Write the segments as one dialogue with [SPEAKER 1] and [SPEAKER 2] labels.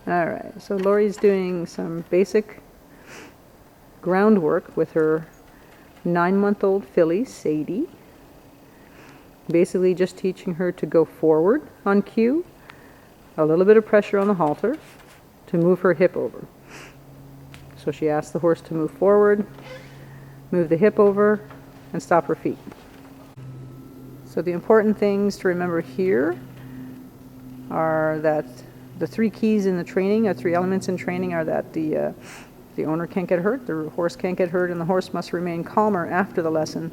[SPEAKER 1] All right, so Lori's doing some basic groundwork with her 9-month-old filly, Sadie. Basically just teaching her to go forward on cue, a little bit of pressure on the halter to move her hip over. So she asks the horse to move forward, move the hip over, and stop her feet. So the important things to remember here are that the 3 keys in the training, or 3 elements in training, are that the owner can't get hurt, the horse can't get hurt, and the horse must remain calmer after the lesson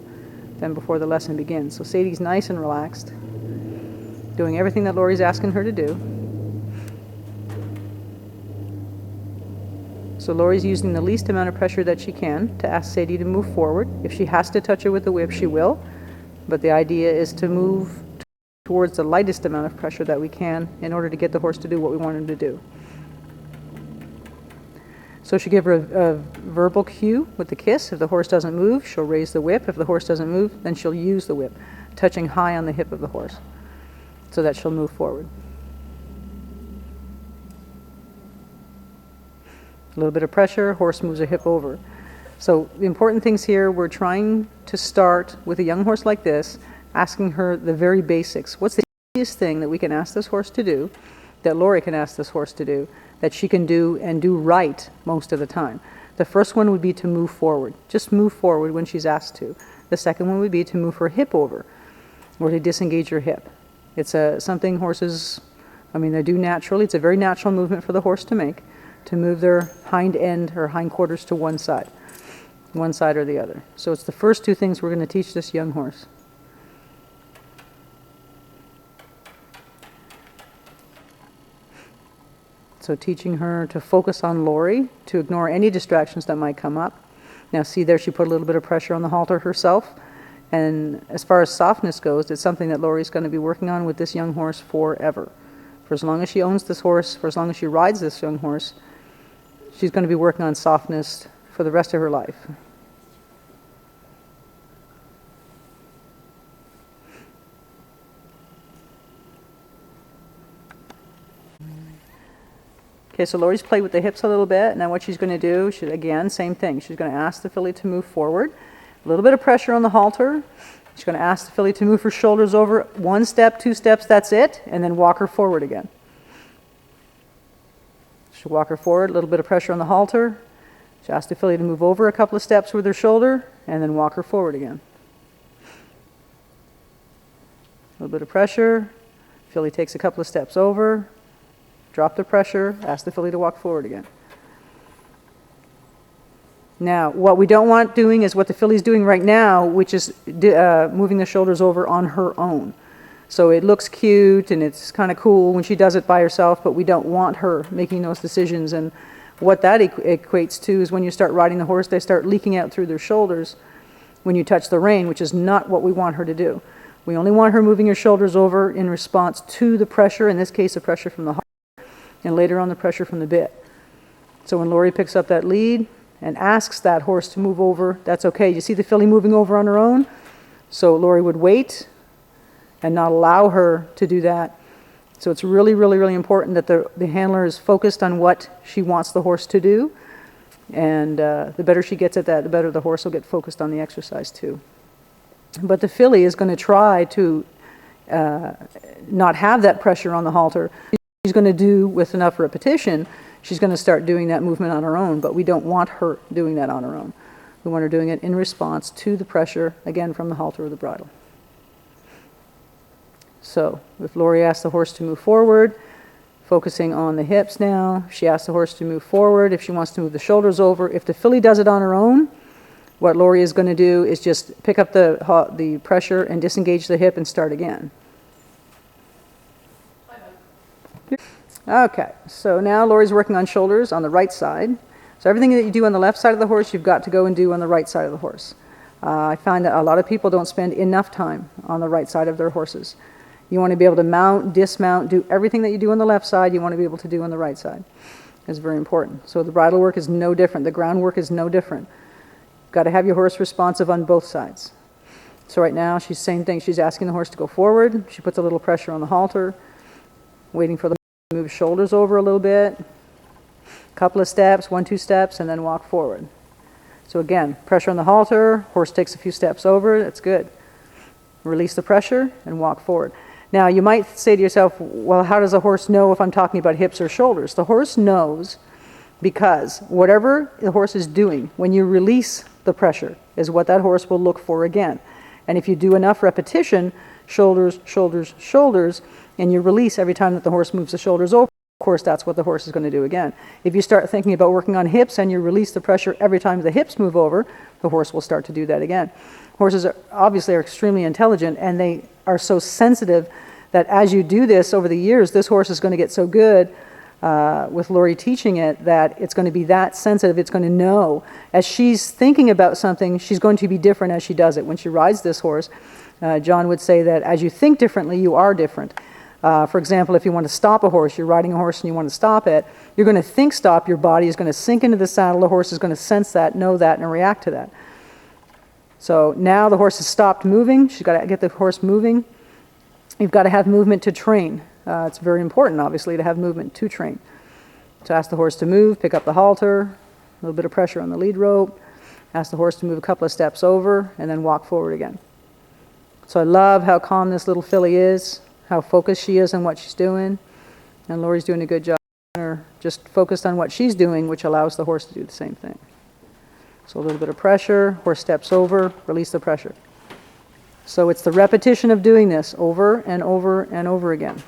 [SPEAKER 1] than before the lesson begins. So Sadie's nice and relaxed, doing everything that Lori's asking her to do. So Lori's using the least amount of pressure that she can to ask Sadie to move forward. If she has to touch her with the whip, she will, but the idea is to move towards the lightest amount of pressure that we can in order to get the horse to do what we want him to do. So she'll give her a verbal cue with the kiss. If the horse doesn't move, she'll raise the whip. If the horse doesn't move, then she'll use the whip, touching high on the hip of the horse so that she'll move forward. A little bit of pressure, horse moves her hip over. So the important things here, we're trying to start with a young horse like this, asking her the very basics. What's the easiest thing that we can ask this horse to do, that Lori can ask this horse to do, that she can do and do right most of the time? The first one would be to move forward. Just move forward when she's asked to. The second one would be to move her hip over, or to disengage her hip. It's something horses, they do naturally. It's a very natural movement for the horse to make, to move their hind end or hindquarters to one side or the other. So it's the first 2 things we're going to teach this young horse. So teaching her to focus on Lori, to ignore any distractions that might come up. Now see there, she put a little bit of pressure on the halter herself. And as far as softness goes, it's something that Lori's going to be working on with this young horse forever. For as long as she owns this horse, for as long as she rides this young horse, she's going to be working on softness for the rest of her life. Okay, so Lori's played with the hips a little bit. Now what she's going to do, again, same thing. She's going to ask the filly to move forward. A little bit of pressure on the halter. She's going to ask the filly to move her shoulders over 1 step, 2 steps, that's it, and then walk her forward again. She'll walk her forward, a little bit of pressure on the halter. She'll ask the filly to move over a couple of steps with her shoulder, and then walk her forward again. A little bit of pressure. Filly takes a couple of steps over. Drop the pressure, ask the filly to walk forward again. Now, what we don't want doing is what the filly's doing right now, which is moving the shoulders over on her own. So it looks cute and it's kind of cool when she does it by herself, but we don't want her making those decisions. And what that equates to is when you start riding the horse, they start leaking out through their shoulders when you touch the rein, which is not what we want her to do. We only want her moving her shoulders over in response to the pressure, in this case the pressure from the heart, and later on the pressure from the bit. So when Lori picks up that lead and asks that horse to move over, that's okay. You see the filly moving over on her own? So Lori would wait and not allow her to do that. So it's really, really, really important that the handler is focused on what she wants the horse to do. And the better she gets at that, the better the horse will get focused on the exercise too. But the filly is going to try to not have that pressure on the halter. She's going to do with enough repetition, she's going to start doing that movement on her own, but we don't want her doing that on her own. We want her doing it in response to the pressure, again, from the halter or the bridle. So if Lori asks the horse to move forward, focusing on the hips now, she asks the horse to move forward. If she wants to move the shoulders over, if the filly does it on her own, what Lori is going to do is just pick up the pressure and disengage the hip and start again. Okay, so now Lori's working on shoulders on the right side. So everything that you do on the left side of the horse, you've got to go and do on the right side of the horse. I find that a lot of people don't spend enough time on the right side of their horses. You want to be able to mount, dismount, do everything that you do on the left side, you want to be able to do on the right side. It's very important. So the bridle work is no different. The groundwork is no different. You've got to have your horse responsive on both sides. So right now, she's same thing. She's asking the horse to go forward. She puts a little pressure on the halter, waiting for the move shoulders over a little bit, Couple of steps, 1, 2 steps, and then walk forward. So again, pressure on the halter, horse takes a few steps over, that's good. Release the pressure and walk forward. Now you might say to yourself, well, how does a horse know if I'm talking about hips or shoulders? The horse knows because whatever the horse is doing, when you release the pressure, is what that horse will look for again. And if you do enough repetition, shoulders, shoulders, shoulders, and you release every time that the horse moves the shoulders over, of course, that's what the horse is going to do again. If you start thinking about working on hips and you release the pressure every time the hips move over, the horse will start to do that again. Horses obviously are extremely intelligent, and they are so sensitive that as you do this over the years, this horse is going to get so good with Lori teaching it that it's going to be that sensitive. It's going to know. As she's thinking about something, she's going to be different as she does it. When she rides this horse, John would say that as you think differently, you are different. For example, if you want to stop a horse, you're riding a horse and you want to stop it, you're going to think stop, your body is going to sink into the saddle, the horse is going to sense that, know that, and react to that. So now the horse has stopped moving, she's got to get the horse moving. You've got to have movement to train. It's very important, obviously, to have movement to train. So ask the horse to move, pick up the halter, a little bit of pressure on the lead rope, ask the horse to move a couple of steps over, and then walk forward again. So I love how calm this little filly is, how focused she is on what she's doing, and Lori's doing a good job. Her just focused on what she's doing, which allows the horse to do the same thing. So a little bit of pressure, horse steps over, release the pressure. So it's the repetition of doing this over and over and over again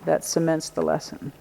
[SPEAKER 1] that cements the lesson.